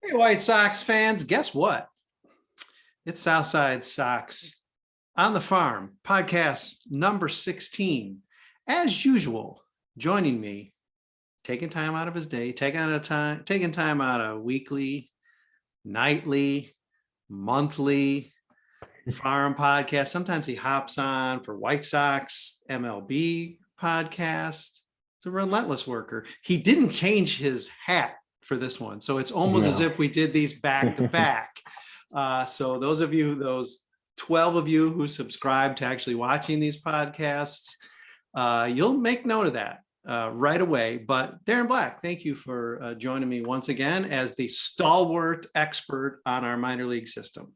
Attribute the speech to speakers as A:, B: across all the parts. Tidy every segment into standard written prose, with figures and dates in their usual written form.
A: Hey, White Sox fans, guess what? It's Southside Sox on the Farm, podcast number 16. As usual, joining me, taking time out of his day, taking time out of weekly, nightly, monthly farm podcast. Sometimes he hops on for White Sox MLB podcast. He's a relentless worker. He didn't change his hat for this one. So it's almost as if we did these back to back. So those 12 of you who subscribe to actually watching these podcasts, you'll make note of that right away. But Darren Black, thank you for joining me once again as the stalwart expert on our minor league system.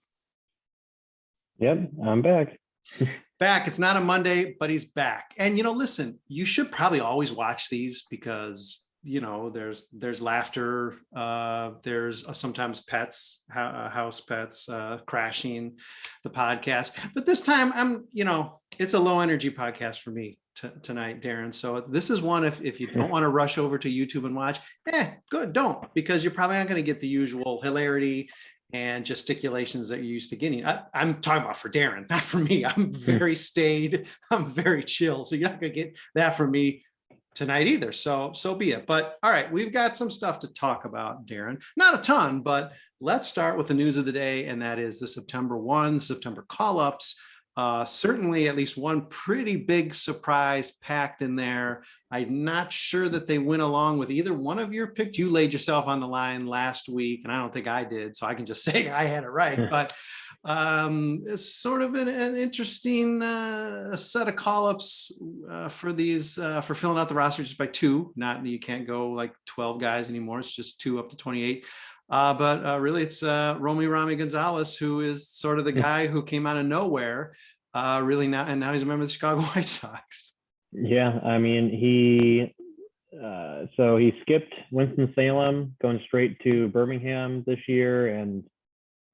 B: Yep, I'm back.
A: Back. It's not a Monday, but he's back. And, listen, you should probably always watch these because, there's laughter. There's sometimes pets, house pets crashing the podcast. But this time it's a low energy podcast for me tonight, Darren. So this is one, if you don't want to rush over to YouTube and watch, good, don't, because you're probably not going to get the usual hilarity and gesticulations that you're used to getting. I'm talking about for Darren, not for me. I'm very staid. I'm very chill. So you're not going to get that from me tonight either. So be it. But all right, we've got some stuff to talk about, Darren. Not a ton, but let's start with the news of the day. And that is the September call-ups. Certainly at least one pretty big surprise packed in there. I'm not sure that they went along with either one of your picks. You laid yourself on the line last week, and I don't think I did, so I can just say I had it right. But it's sort of an interesting set of call-ups for these for filling out the roster just by two. Not you can't go like 12 guys anymore. It's just two up to 28. But really, it's Rami González, who is sort of the guy who came out of nowhere, really now, and now he's a member of the Chicago White Sox.
B: Yeah, I mean, he skipped Winston-Salem, going straight to Birmingham this year, and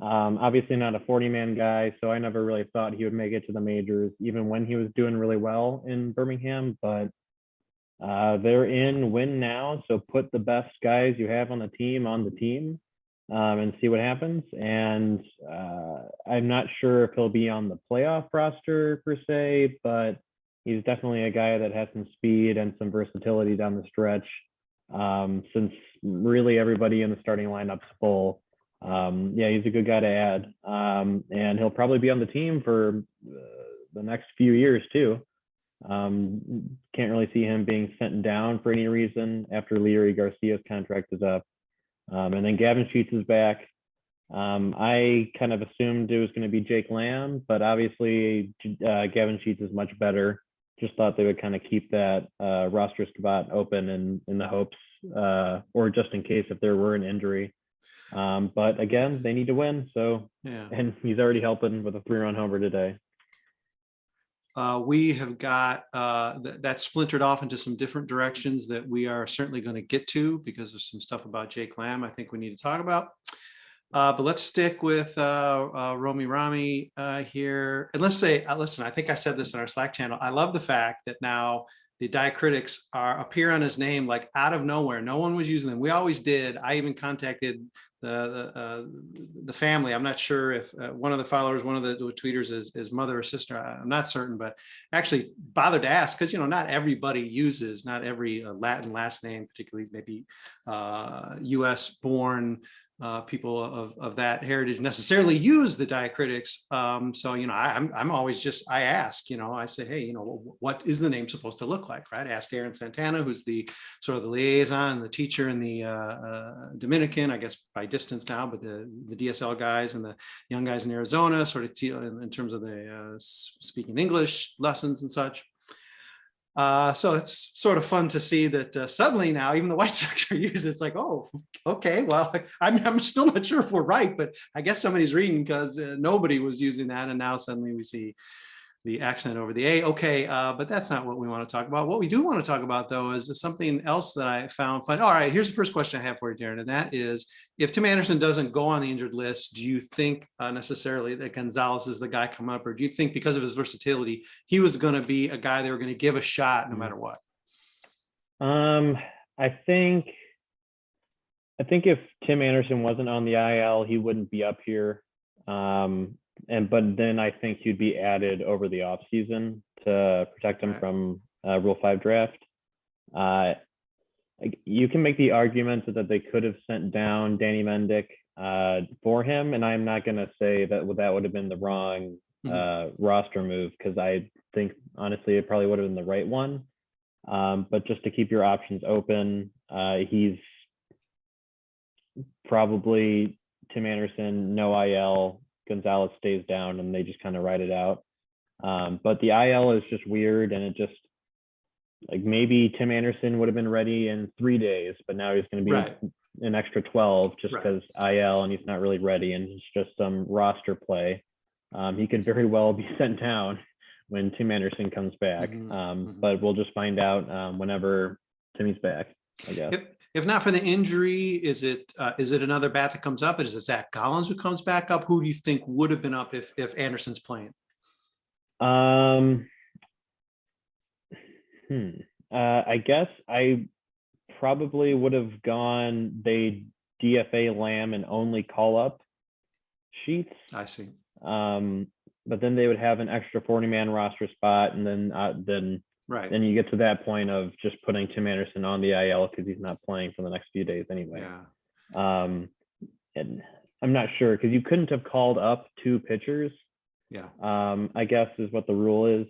B: obviously not a 40-man guy, so I never really thought he would make it to the majors, even when he was doing really well in Birmingham. But they're in win now, so put the best guys you have on the team and see what happens. And I'm not sure if he'll be on the playoff roster per se, but he's definitely a guy that has some speed and some versatility down the stretch, since really everybody in the starting lineup's full. He's a good guy to add, and he'll probably be on the team for the next few years too. Can't really see him being sent down for any reason after Leary Garcia's contract is up. And then Gavin Sheets is back. I kind of assumed it was going to be Jake Lamb, but obviously Gavin Sheets is much better. Just thought they would kind of keep that roster spot open in the hopes, or just in case if there were an injury. But again, they need to win. So, yeah. And he's already helping with a 3-run homer today.
A: We have got that splintered off into some different directions that we are certainly going to get to, because there's some stuff about Jake Lamb I think we need to talk about. But let's stick with Rami here. And let's say, listen, I think I said this in our Slack channel. I love the fact that now the diacritics appear on his name like out of nowhere. No one was using them. We always did. I even contacted the family. I'm not sure if one of the followers, one of the tweeters is mother or sister. I'm not certain, but actually bothered to ask, because not everybody uses, not every Latin last name, particularly maybe US born people of that heritage necessarily use the diacritics. So, I'm always just, I ask, I say, hey, what is the name supposed to look like, right? I asked Aaron Santana, who's the sort of the liaison, the teacher in the Dominican, I guess by distance now, but the DSL guys and the young guys in Arizona, sort of in terms of the speaking English lessons and such. So it's sort of fun to see that suddenly now even the White Sox are using it. It's like, oh, okay, well, I'm still not sure if we're right, but I guess somebody's reading, because nobody was using that, and now suddenly we see the accent over the A. Okay, but that's not what we want to talk about. What we do want to talk about, though, is something else that I found fun. All right, here's the first question I have for you, Darren, and that is, if Tim Anderson doesn't go on the injured list, do you think necessarily that Gonzalez is the guy coming up, or do you think because of his versatility, he was going to be a guy they were going to give a shot no matter what?
B: I think I think if Tim Anderson wasn't on the IL, he wouldn't be up here. But then I think he'd be added over the offseason to protect him from Rule 5 draft. You can make the argument that they could have sent down Danny Mendick for him, and I'm not going to say that would have been the wrong roster move, because I think honestly it probably would have been the right one. But just to keep your options open, he's probably Tim Anderson, no IL, Gonzalez stays down, and they just kind of ride it out. But the IL is just weird, and it just, like, maybe Tim Anderson would have been ready in 3 days, but now he's going to be an extra 12 just because IL, and he's not really ready, and it's just some roster play. He could very well be sent down when Tim Anderson comes back, but we'll just find out whenever Timmy's back, I guess.
A: If not for the injury, is it another bat that comes up? Is it Zack Collins who comes back up? Who do you think would have been up if Anderson's playing?
B: I guess I probably would have gone, they DFA Lamb and only call up Sheets.
A: I see.
B: But then they would have an extra 40-man roster spot, and then you get to that point of just putting Tim Anderson on the IL because he's not playing for the next few days anyway. And I'm not sure, because you couldn't have called up 2 pitchers. I guess is what the rule is.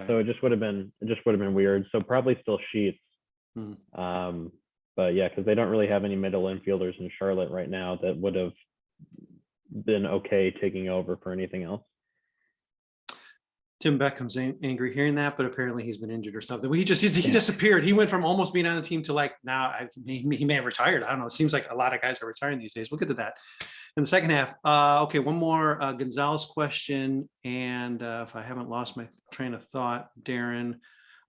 B: So it just would have been weird. So probably still Sheets. But yeah, because they don't really have any middle infielders in Charlotte right now that would have been okay taking over for anything else.
A: Tim Beckham's angry hearing that, but apparently he's been injured or something. He disappeared. He went from almost being on the team to, like, now he may have retired. I don't know. It seems like a lot of guys are retiring these days. We'll get to that in the second half. Okay, one more Gonzalez question. And if I haven't lost my train of thought, Darren.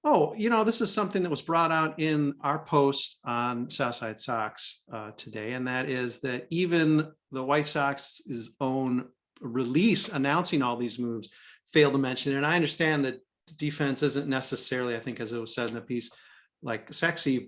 A: Oh, this is something that was brought out in our post on Southside Sox today. And that is that even the White Sox's own release announcing all these moves failed to mention it. And I understand that defense isn't necessarily, I think, as it was said in the piece, like sexy,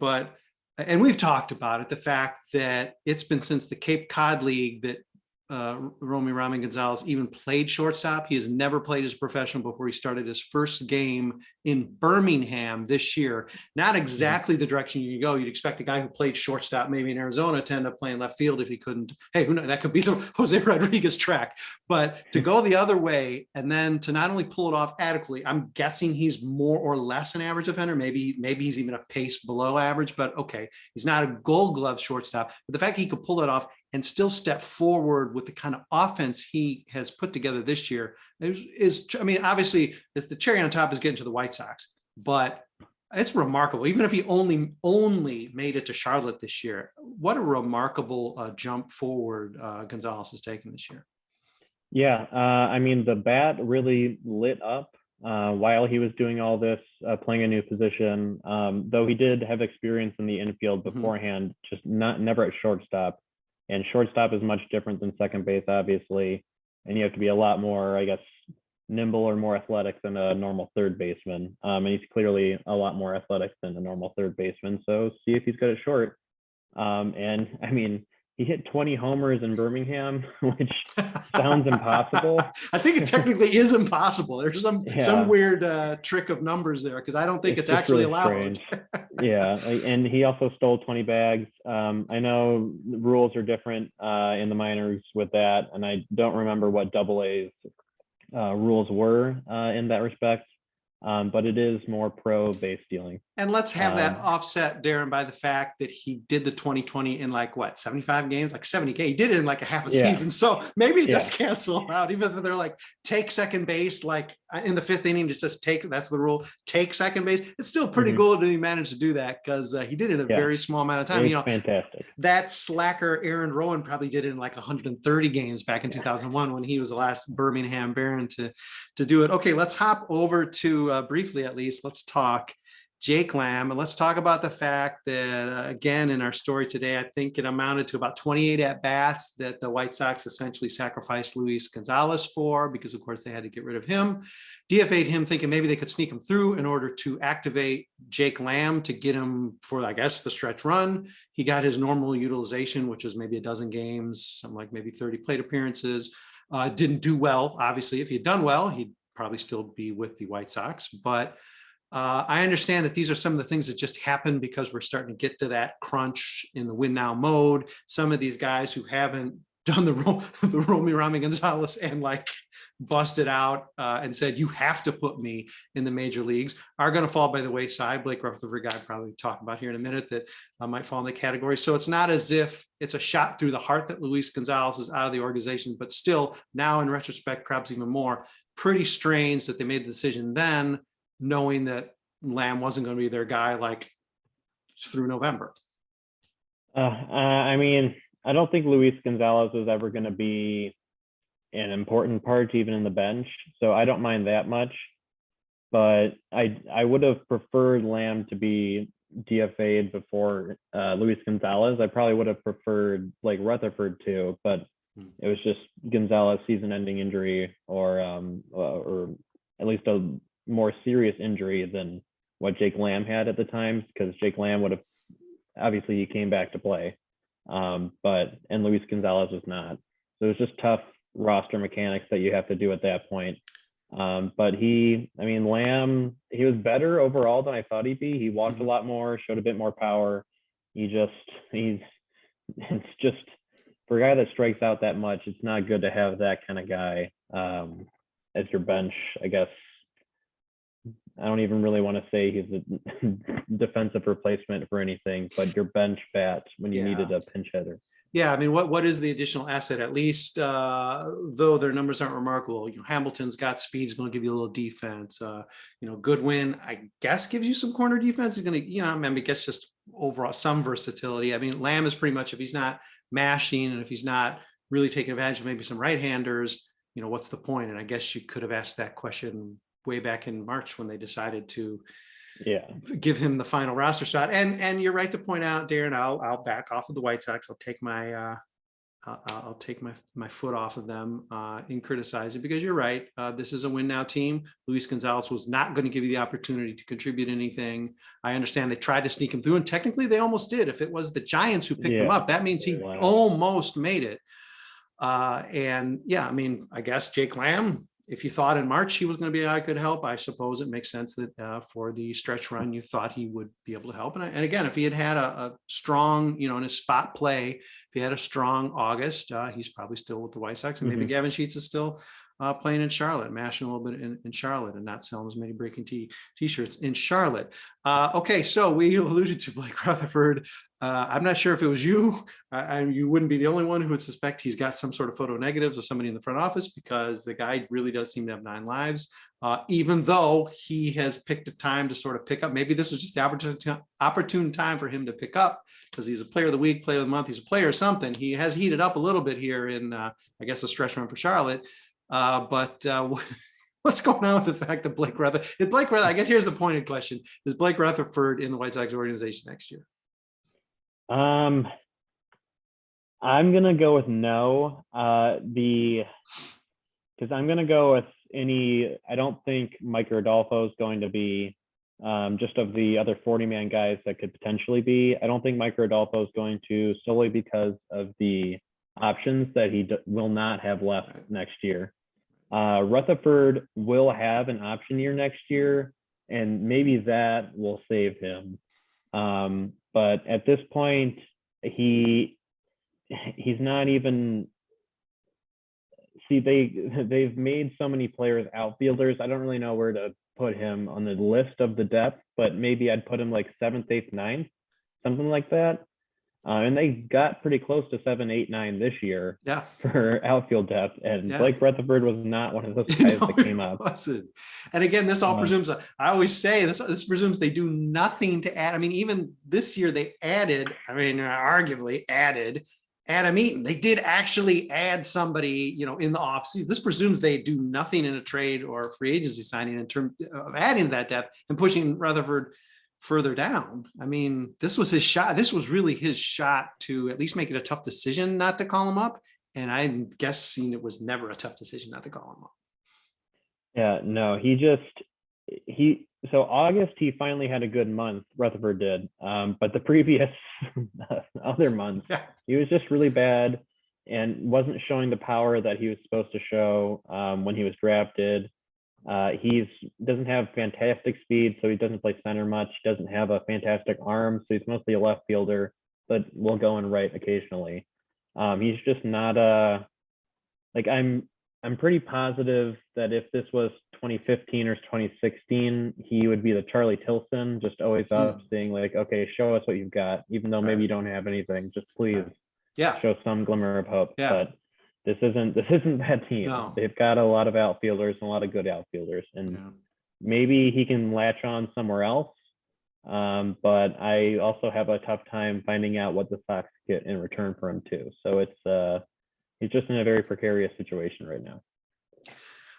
A: and we've talked about it, the fact that it's been since the Cape Cod League that Rami Gonzalez even played shortstop. He has never played as a professional before he started his first game in Birmingham this year. Not exactly the direction you go. You'd expect a guy who played shortstop maybe in Arizona to end up playing left field if he couldn't. Hey, who knows? That could be the Jose Rodriguez track. But to go the other way and then to not only pull it off adequately, I'm guessing he's more or less an average defender. Maybe he's even a pace below average, but okay, he's not a Gold Glove shortstop. But the fact he could pull it off and still step forward with the kind of offense he has put together this year is, I mean, obviously it's the cherry on top is getting to the White Sox, but it's remarkable. Even if he only made it to Charlotte this year, what a remarkable jump forward Gonzalez has taken this year.
B: Yeah, I mean, the bat really lit up while he was doing all this, playing a new position, though he did have experience in the infield beforehand, just never at shortstop. And shortstop is much different than second base, obviously. And you have to be a lot more, I guess, nimble or more athletic than a normal third baseman. And he's clearly a lot more athletic than a normal third baseman. So see if he's good at short. And I mean, he hit 20 homers in Birmingham, which sounds impossible.
A: I think it technically is impossible. There's some weird trick of numbers there, because I don't think it's actually really allowed.
B: Yeah, and he also stole 20 bags. I know the rules are different in the minors with that, and I don't remember what AA rules were in that respect. But it is more pro base stealing. And
A: let's have that offset, Darren, by the fact that he did the 2020 in 75 games, like 70K. He did it in like a half a season. So maybe it does cancel out, even if they're like take second base, like in the 5th inning, just take, that's the rule, take second base. It's still pretty good that he managed to do that, because he did it in a very small amount of time.
B: Fantastic.
A: That slacker Aaron Rowan probably did it in like 130 games back in 2001 when he was the last Birmingham Baron to do it. Okay, let's hop over to briefly, at least, let's talk Jake Lamb. And let's talk about the fact that, again, in our story today, I think it amounted to about 28 at-bats that the White Sox essentially sacrificed Luis González for, because, of course, they had to get rid of him. DFA'd him thinking maybe they could sneak him through in order to activate Jake Lamb to get him for, I guess, the stretch run. He got his normal utilization, which was maybe a dozen games, something like maybe 30 plate appearances. Didn't do well. Obviously, if he had done well, he'd probably still be with the White Sox. But I understand that these are some of the things that just happen because we're starting to get to that crunch in the win now mode. Some of these guys who haven't done the Rami Gonzalez and like busted out and said, you have to put me in the major leagues, are going to fall by the wayside. Blake Rutherford, guy probably talk about here in a minute, that might fall in the category. So it's not as if it's a shot through the heart that Luis Gonzalez is out of the organization, but still now in retrospect, perhaps even more, pretty strange that they made the decision then, knowing that Lamb wasn't going to be their guy like through November.
B: I mean, I don't think Luis Gonzalez is ever going to be an important part even in the bench, so I don't mind that much. But I would have preferred Lamb to be DFA'd before Luis Gonzalez. I probably would have preferred like Rutherford too, but it was just Gonzalez season-ending injury, or at least a more serious injury than what Jake Lamb had at the time, because Jake Lamb would have, obviously he came back to play, and Luis Gonzalez was not. So it was just tough roster mechanics that you have to do at that point. But Lamb, he was better overall than I thought he'd be. He walked a lot more, showed a bit more power. It's just, for a guy that strikes out that much, it's not good to have that kind of guy as your bench, I guess. I don't even really want to say he's a defensive replacement for anything, but your bench bat when you needed a pinch hitter.
A: Yeah, I mean, what is the additional asset? At least, though their numbers aren't remarkable, Hamilton's got speed, he's going to give you a little defense. Goodwin, I guess, gives you some corner defense. He's going to, I guess just overall some versatility. I mean, Lamb is pretty much, if he's not mashing and if he's not really taking advantage of maybe some right-handers, what's the point? And I guess you could have asked that question way back in March when they decided to give him the final roster shot. And you're right to point out, Darren, I'll back off of the White Sox. I'll take my foot off of them in criticizing, because you're right. This is a win now team. Luis Gonzalez was not going to give you the opportunity to contribute anything. I understand they tried to sneak him through, and technically they almost did. If it was the Giants who picked him up, that means he almost made it. I guess Jake Lamb, if you thought in March he was going to be a good help, I suppose it makes sense that for the stretch run, you thought he would be able to help. And again, if he had a strong, in his spot play, if he had a strong August, he's probably still with the White Sox. And maybe Gavin Sheets is still playing in Charlotte, mashing a little bit in Charlotte and not selling as many breaking t-shirts in Charlotte. Okay, so we alluded to Blake Rutherford. I'm not sure if it was you. You wouldn't be the only one who would suspect he's got some sort of photo negatives of somebody in the front office, because the guy really does seem to have 9 lives, even though he has picked a time to sort of pick up. Maybe this was just the opportune time for him to pick up, because he's a player of the week, player of the month. He's a player of something. He has heated up a little bit here in, I guess, a stretch run for Charlotte. What's going on with the fact that Blake Rutherford, I guess here's the pointed question. Is Blake Rutherford in the White Sox organization next year?
B: I'm gonna go with no, because I'm gonna go with I don't think Mike Rodolfo is going to be, just of the other 40-man guys that could potentially be. I don't think Mike Rodolfo is going to, solely because of the options that he will not have left next year. Rutherford will have an option year next year, and maybe that will save him. But at this point, he's not even. See, they've made so many players outfielders. I don't really know where to put him on the list of the depth, but maybe I'd put him like 7th, 8th, 9th, something like that. And they got pretty close to 7, 8, 9 this year for outfield depth. And Blake Rutherford was not one of those guys that came up.
A: Wasn't. And again, this all presumes, I always say this presumes they do nothing to add. I mean, even this year they arguably added Adam Eaton. They did actually add somebody, in the offseason. This presumes they do nothing in a trade or free agency signing in terms of adding to that depth and pushing Rutherford further down. I mean, this was his shot. This was really his shot to at least make it a tough decision not to call him up. And I'm guessing it was never a tough decision not to call him up.
B: Yeah, no, so August, he finally had a good month, Rutherford did. But the previous other months,
A: Yeah.
B: he was just really bad and wasn't showing the power that he was supposed to show when he was drafted. Doesn't have fantastic speed, so he doesn't play center much. Doesn't have a fantastic arm, so he's mostly a left fielder, but will go in right occasionally. He's just not I'm pretty positive that if this was 2015 or 2016, he would be the Charlie Tilson, just always up saying like, okay, show us what you've got, even though maybe you don't have anything, just please show some glimmer of hope. But this isn't that team.
A: No.
B: They've got a lot of outfielders and a lot of good outfielders, and maybe he can latch on somewhere else. But I also have a tough time finding out what the Sox get in return for him too. So he's just in a very precarious situation right now.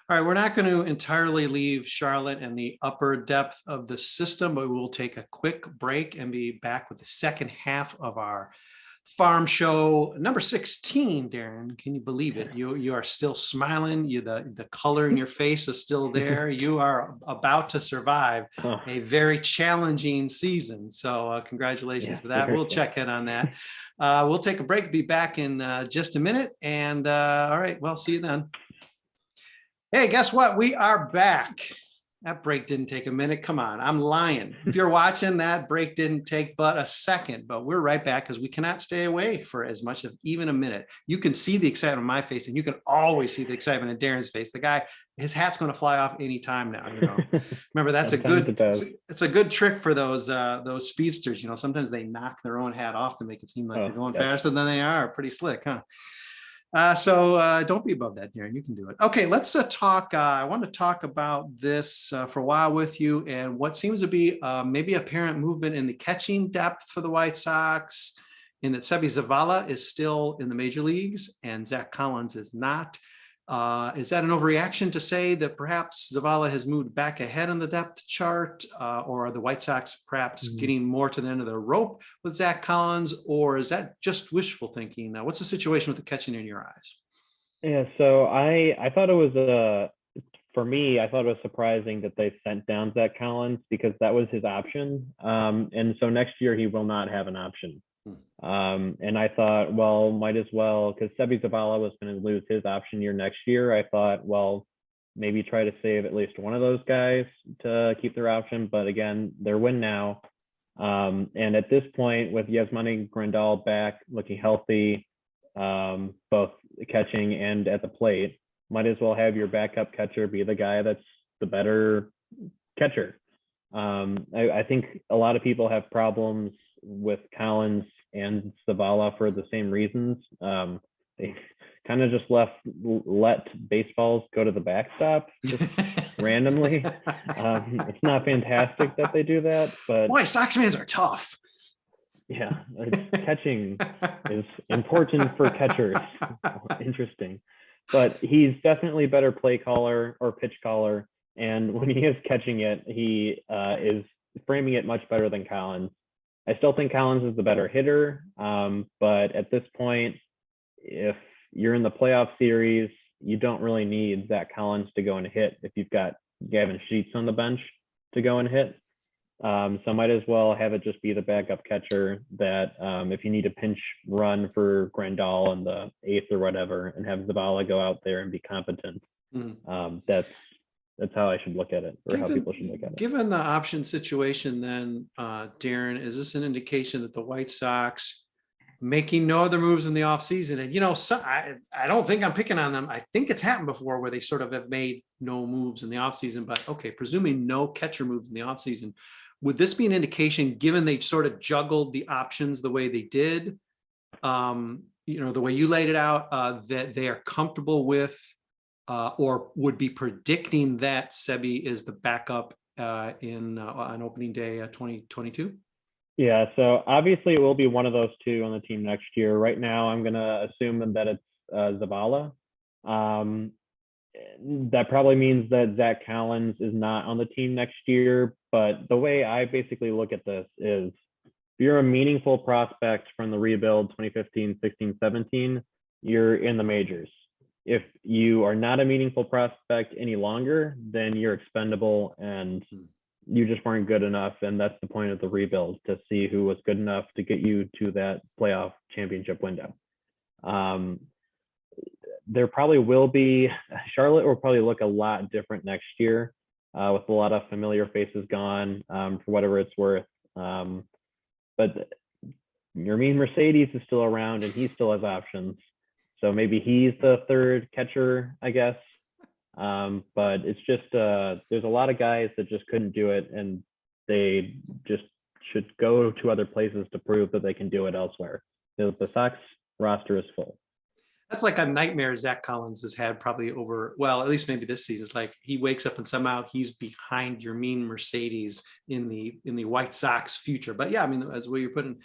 A: All right, we're not going to entirely leave Charlotte and the upper depth of the system, but we will take a quick break and be back with the second half of our farm show number 16. Darren, can you believe it? You are still smiling. The color in your face is still there. You are about to survive a very challenging season. So congratulations for that. We'll check in on that. We'll take a break, be back in just a minute. And all right, well, see you then. Hey, guess what? We are back. That break didn't take a minute. Come on, I'm lying. If you're watching, that break didn't take but a second, but we're right back because we cannot stay away for as much as even a minute. You can see the excitement on my face, and you can always see the excitement in Darren's face. The guy, his hat's going to fly off anytime now. Remember, that's it's a good trick for those speedsters. Sometimes they knock their own hat off to make it seem like they're going faster than they are. Pretty slick, huh? So don't be above that, Darren. You can do it. Okay, let's talk. I want to talk about this for a while with you, and what seems to be maybe apparent movement in the catching depth for the White Sox, in that Seby Zavala is still in the major leagues and Zack Collins is not. Is that an overreaction to say that perhaps Zavala has moved back ahead on the depth chart, or are the White Sox perhaps getting more to the end of the rope with Zack Collins, or is that just wishful thinking? What's the situation with the catching in your eyes?
B: Yeah, so I thought it was for me, I thought it was surprising that they sent down Zack Collins because that was his option. And so next year he will not have an option. And I thought, well, might as well, because Seby Zavala was going to lose his option year next year. I thought, well, maybe try to save at least one of those guys to keep their option. But again, they're win now. And at this point, with Yasmani Grandal back, looking healthy, both catching and at the plate, might as well have your backup catcher be the guy that's the better catcher. I think a lot of people have problems with Collins and Zavala for the same reasons. They kind of just let baseballs go to the backstop just randomly. It's not fantastic that they do that, but
A: boy, Sox fans are tough.
B: Yeah, catching is important for catchers. Interesting, but he's definitely better play caller or pitch caller, and when he is catching it, he is framing it much better than Collins. I still think Collins is the better hitter, but at this point, if you're in the playoff series, you don't really need Zack Collins to go and hit if you've got Gavin Sheets on the bench to go and hit. So might as well have it just be the backup catcher that if you need a pinch run for Grandal in the 8th or whatever, and have Zavala go out there and be competent. That's how I should look at it, or how people should look at it.
A: Given the option situation, then, Darren, is this an indication that the White Sox making no other moves in the offseason? And, I don't think I'm picking on them. I think it's happened before where they sort of have made no moves in the offseason, but okay, presuming no catcher moves in the offseason, would this be an indication, given they sort of juggled the options the way they did, the way you laid it out, that they are comfortable with or would be predicting that Seby is the backup on opening day 2022?
B: Yeah, so obviously it will be one of those two on the team next year. Right now, I'm going to assume that it's Zavala. that probably means that Zack Collins is not on the team next year. But the way I basically look at this is, if you're a meaningful prospect from the rebuild 2015, 16, 17, you're in the majors. If you are not a meaningful prospect any longer, then you're expendable and you just weren't good enough. And that's the point of the rebuild, to see who was good enough to get you to that playoff championship window. There probably will be, Charlotte will probably look a lot different next year, with a lot of familiar faces gone, for whatever it's worth. But Yermin Mercedes is still around and he still has options. So maybe he's the third catcher, I guess. But it's just, there's a lot of guys that just couldn't do it, and they just should go to other places to prove that they can do it elsewhere. The Sox roster is full.
A: That's like a nightmare Zack Collins has had probably over, well, at least maybe this season. It's like he wakes up and somehow he's behind Yermin Mercedes in the White Sox future. But yeah, I mean, as what you're putting,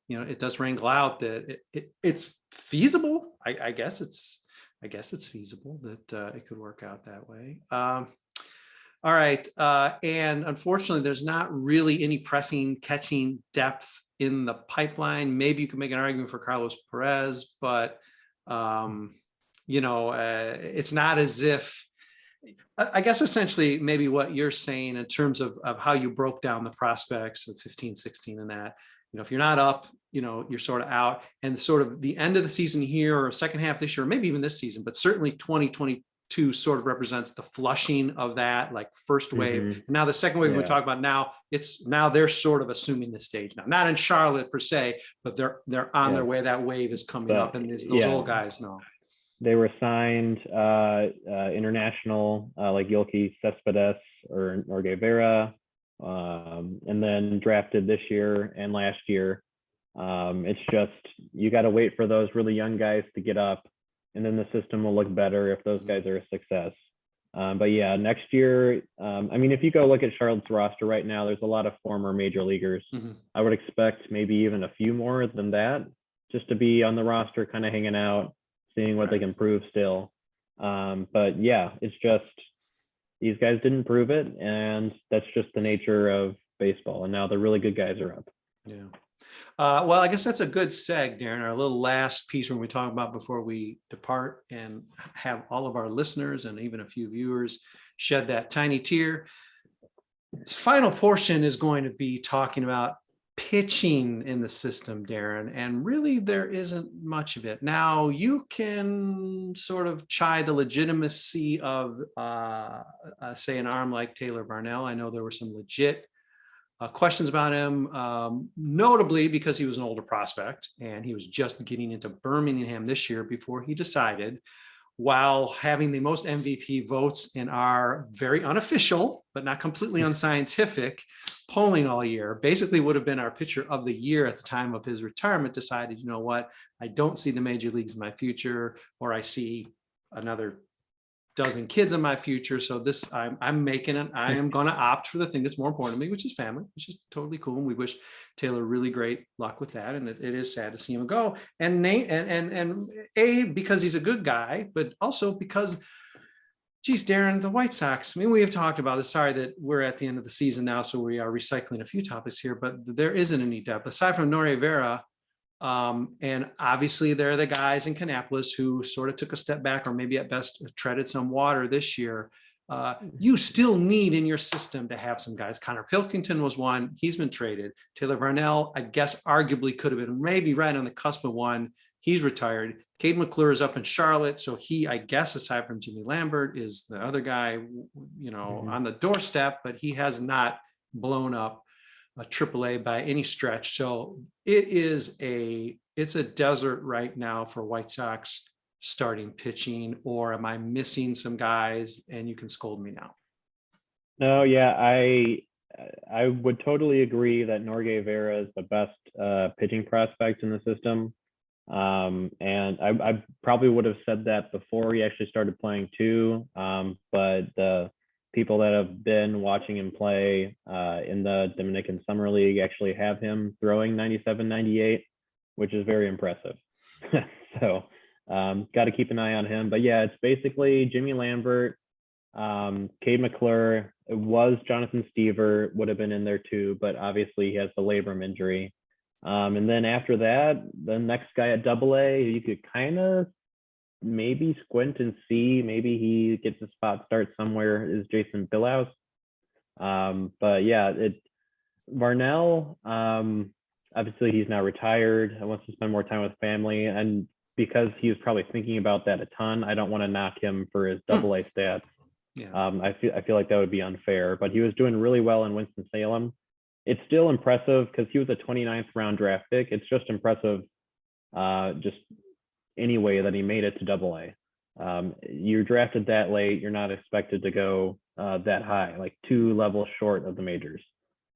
A: it does wrangle out that it's feasible. I guess it's feasible that it could work out that way. All right. And unfortunately, there's not really any pressing catching depth in the pipeline. Maybe you can make an argument for Carlos Perez, but it's not as if, I guess essentially maybe what you're saying in terms of how you broke down the prospects of 15, 16 and that, if you're not up, you're sort of out, and sort of the end of the season here or second half this year, or maybe even this season, but certainly 2022 sort of represents the flushing of that, like first wave.
B: Mm-hmm.
A: Now the second wave we talk about now, they're sort of assuming the stage now, not in Charlotte per se, but they're on their way. That wave is coming up, and those old guys know.
B: They were signed international, like Yulki Cespedes or Norge Vera, and then drafted this year and last year. It's just, you got to wait for those really young guys to get up, and then the system will look better if those guys are a success. But yeah, next year, if you go look at Charlotte's roster right now, there's a lot of former major leaguers. Mm-hmm. I would expect maybe even a few more than that, just to be on the roster, kind of hanging out, seeing what they can prove still. But yeah, it's just, these guys didn't prove it, and that's just the nature of baseball. And now the really good guys are up.
A: Yeah. Well, I guess that's a good seg, Darren. Our little last piece when we talk about before we depart and have all of our listeners and even a few viewers shed that tiny tear. Final portion is going to be talking about pitching in the system, Darren, and really there isn't much of it. Now, you can sort of chide the legitimacy of, say, an arm like Taylor Varnell. I know there were some legit questions about him, notably because he was an older prospect and he was just getting into Birmingham this year before he decided, while having the most MVP votes in our very unofficial, but not completely unscientific polling all year, basically would have been our pitcher of the year at the time of his retirement, decided, you know what, I don't see the major leagues in my future, or I see another dozen kids in my future. So this, I'm making it. I am going to opt for the thing that's more important to me, which is family, which is totally cool. And we wish Taylor really great luck with that. And it is sad to see him go. And because he's a good guy, but also because, geez, Darren, the White Sox, we have talked about this. Sorry that we're at the end of the season now, so we are recycling a few topics here, but there isn't any depth aside from Norge Vera. And obviously there are the guys in Kannapolis who sort of took a step back, or maybe at best treaded some water this year. You still need in your system to have some guys. Connor Pilkington was one. He's been traded. Taylor Varnell, I guess, arguably could have been maybe right on the cusp of one. He's retired. Cade McClure is up in Charlotte. So he, I guess, aside from Jimmy Lambert, is the other guy, on the doorstep, but he has not blown up a AAA by any stretch. So it's a desert right now for White Sox starting pitching. Or am I missing some guys? And you can scold me now.
B: No, yeah, I would totally agree that Norge Vera is the best pitching prospect in the system. And I probably would have said that before he actually started playing too. But the people that have been watching him play in the Dominican Summer League actually have him throwing 97, 98, which is very impressive. So Got to keep an eye on him. But yeah, it's basically Jimmy Lambert, Cade McClure. It was Jonathan Stever, would have been in there too, but obviously he has the labrum injury. And then after that, the next guy at AA, you could kind of maybe squint and see, maybe he gets a spot start somewhere, is Jason Billhouse. But yeah, Varnell, obviously he's now retired. I wants to spend more time with family, and because he was probably thinking about that a ton, I don't want to knock him for his AA stats.
A: Yeah.
B: I feel like that would be unfair, but he was doing really well in Winston-Salem. It's still impressive because he was a 29th round draft pick. It's just impressive, just any way that he made it to AA. You're drafted that late, you're not expected to go that high, like 2 levels short of the majors.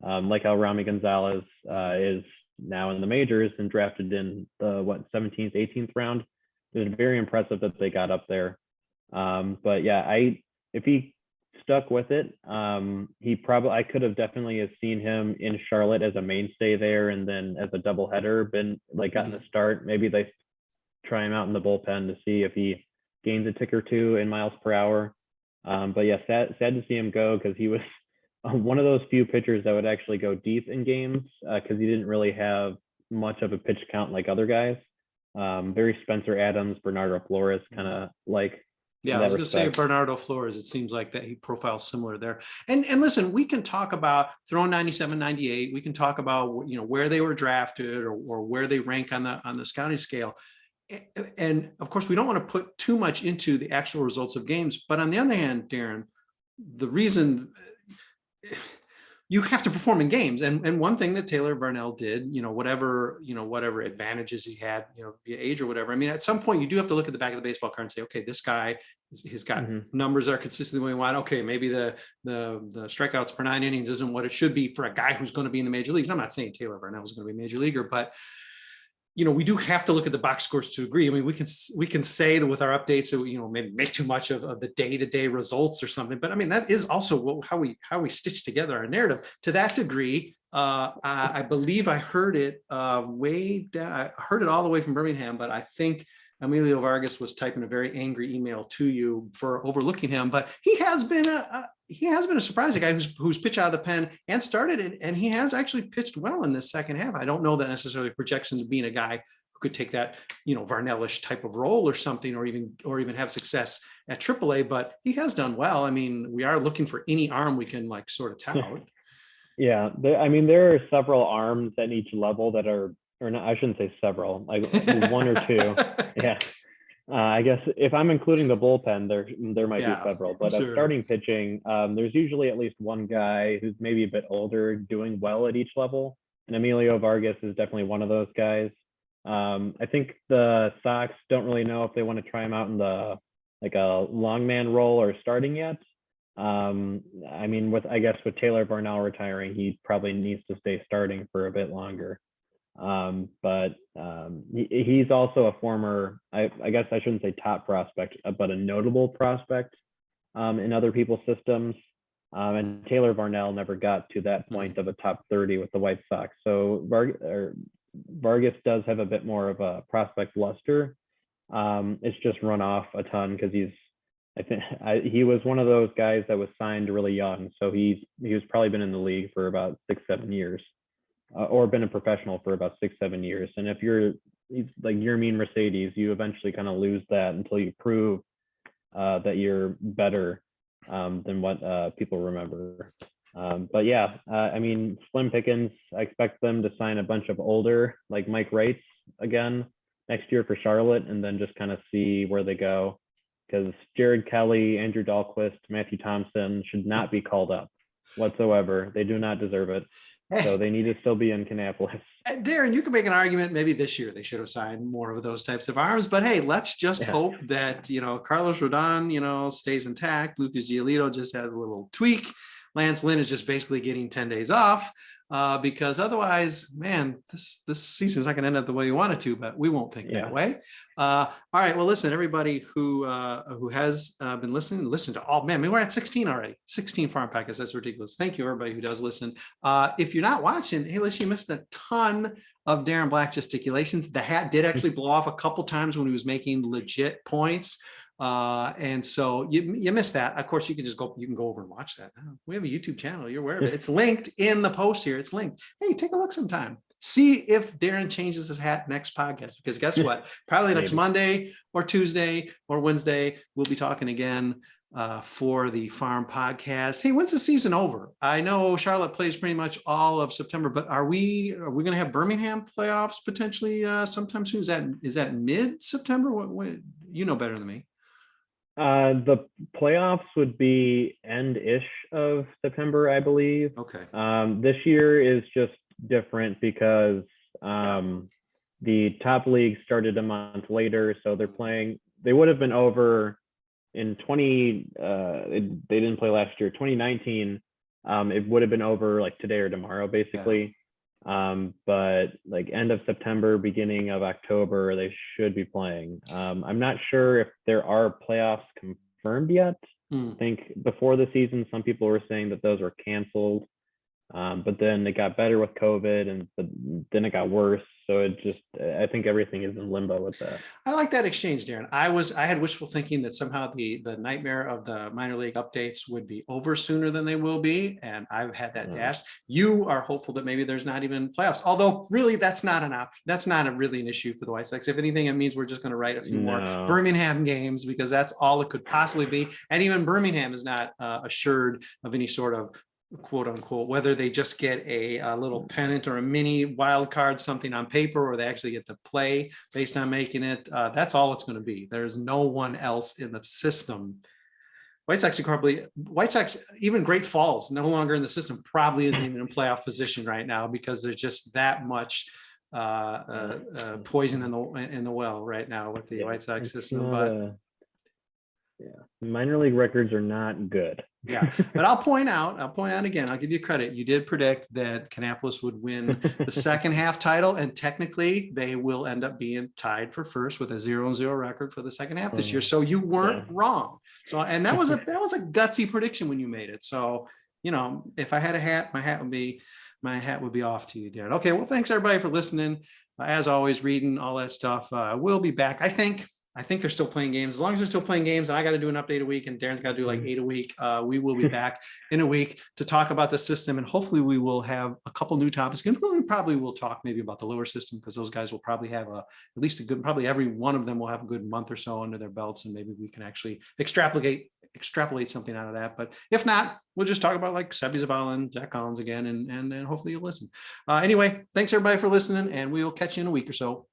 B: Like how Rami Gonzalez is now in the majors and drafted in the 17th, 18th round. It's very impressive that they got up there. But yeah, if he stuck with it, I could have definitely have seen him in Charlotte as a mainstay there, and then as a doubleheader, been like gotten a start. Maybe they try him out in the bullpen to see if he gains a tick or two in miles per hour. But yeah, sad to see him go, because he was one of those few pitchers that would actually go deep in games, because he didn't really have much of a pitch count like other guys. Very Spencer Adams, Bernardo Flores kind of like.
A: Yeah, I was going to say Bernardo Flores. It seems like that he profiles similar there. And listen, we can talk about throwing 97, 98. We can talk about, you know, where they were drafted or where they rank on the scouting scale. And of course, we don't want to put too much into the actual results of games. But on the other hand, Darren, the reason you have to perform in games, and one thing that Taylor Varnell did, whatever advantages he had, via age or whatever. I mean, at some point you do have to look at the back of the baseball card and say, okay, this guy has got numbers that are consistently what we want. Okay, maybe the strikeouts per 9 innings isn't what it should be for a guy who's going to be in the major leagues. And I'm not saying Taylor Varnell is going to be a major leaguer, but we do have to look at the box scores to agree. I mean, we can say that with our updates that maybe make too much of the day-to-day results or something. But I mean, that is also how we stitch together our narrative to that degree. I believe I heard it way down. I heard it all the way from Birmingham, but I think Emilio Vargas was typing a very angry email to you for overlooking him. But he has been a surprising guy who's pitched out of the pen and started, and he has actually pitched well in this second half. I don't know that necessarily projections of being a guy who could take that, Varnellish type of role or something, or even have success at AAA, but he has done well. I mean, we are looking for any arm we can sort of tout.
B: Yeah, there are several arms at each level that are, or not, I shouldn't say several, like one or two. Yeah. I guess if I'm including the bullpen, there might be several, but sure. Starting pitching, there's usually at least one guy who's maybe a bit older doing well at each level. And Emilio Vargas is definitely one of those guys. I think the Sox don't really know if they want to try him out in a long man role or starting yet. With Taylor Varnell retiring, he probably needs to stay starting for a bit longer. But he's also a former, I guess I shouldn't say top prospect, but a notable prospect in other people's systems. And Taylor Varnell never got to that point of a top 30 with the White Sox. So Vargas does have a bit more of a prospect luster. It's just run off a ton because he was one of those guys that was signed really young. So he's probably been in the league for about 6-7 years. Or been a professional for about 6-7 years. And if you're like Yermin Mercedes, you eventually kind of lose that until you prove that you're better than what people remember. But yeah, slim pickings. I expect them to sign a bunch of older, like Mike Wrights again next year for Charlotte, and then just kind of see where they go. Because Jared Kelly, Andrew Dahlquist, Matthew Thompson should not be called up whatsoever. They do not deserve it. So they need to still be in Kannapolis.
A: Darren, you can make an argument maybe this year they should have signed more of those types of arms, but hey, let's just hope that Carlos Rodon stays intact. Lucas Giolito just has a little tweak. Lance Lynn is just basically getting 10 days off because otherwise, man, this season is not going to end up the way you want it to, but we won't think that way. All right. Well, listen, everybody who has been listening, listen to all, man, we're at 16 already, 16 farm packets. That's ridiculous. Thank you, everybody who does listen. If you're not watching, hey, listen, you missed a ton of Darren Black gesticulations. The hat did actually blow off a couple times when he was making legit points. And so you missed that. Of course, you can go over and watch that. We have a YouTube channel. You're aware of it. It's linked in the post here. It's linked. Hey, take a look sometime. See if Darren changes his hat next podcast, because guess what? Probably next Monday or Tuesday or Wednesday, we'll be talking again for the Farm Podcast. Hey, when's the season over? I know Charlotte plays pretty much all of September, but are we going to have Birmingham playoffs potentially sometime soon? Is that mid-September? What you know better than me?
B: The playoffs would be end-ish of September, I believe.
A: Okay.
B: This year is just different because the top league started a month later, so they would have been over in they didn't play last year, 2019. It would have been over like today or tomorrow, basically. But like end of September, beginning of October, they should be playing. I'm not sure if there are playoffs confirmed yet. I think before the season, some people were saying that those were canceled. But then it got better with COVID, and then it got worse. So I think everything is in limbo with that. I
A: like that exchange, Darren. I had wishful thinking that somehow the nightmare of the minor league updates would be over sooner than they will be. And I've had that dashed. You are hopeful that maybe there's not even playoffs, although really that's not an option. That's not really an issue for the White Sox. If anything, it means we're just going to write a few more Birmingham games, because that's all it could possibly be. And even Birmingham is not assured of any sort of quote unquote, whether they just get a little pennant or a mini wild card, something on paper, or they actually get to play based on making it. That's all it's going to be. There's no one else in the system. White Sox, even Great Falls, no longer in the system, probably isn't even in playoff position right now, because there's just that much poison in the well right now with the White Sox system.
B: Minor league records are not good.
A: But I'll point out again, I'll give you credit. You did predict that Kannapolis would win the second half title, and technically they will end up being tied for first with a 0-0 record for the second half this year. So you weren't wrong. So, and that was a gutsy prediction when you made it. So, if I had a hat, my hat would be off to you, Darren. Okay. Well, thanks everybody for listening. As always, reading all that stuff. We'll be back. I think they're still playing games. As long as they're still playing games, and I got to do an update a week, and Darren's got to do like 8 a week, we will be back in a week to talk about the system, and hopefully we will have a couple new topics. And we probably will talk maybe about the lower system, because those guys will probably have at least probably every one of them will have a good month or so under their belts, and maybe we can actually extrapolate something out of that. But if not, we'll just talk about like Seby and Zack Collins again, and hopefully you'll listen. Anyway, thanks everybody for listening, and we'll catch you in a week or so.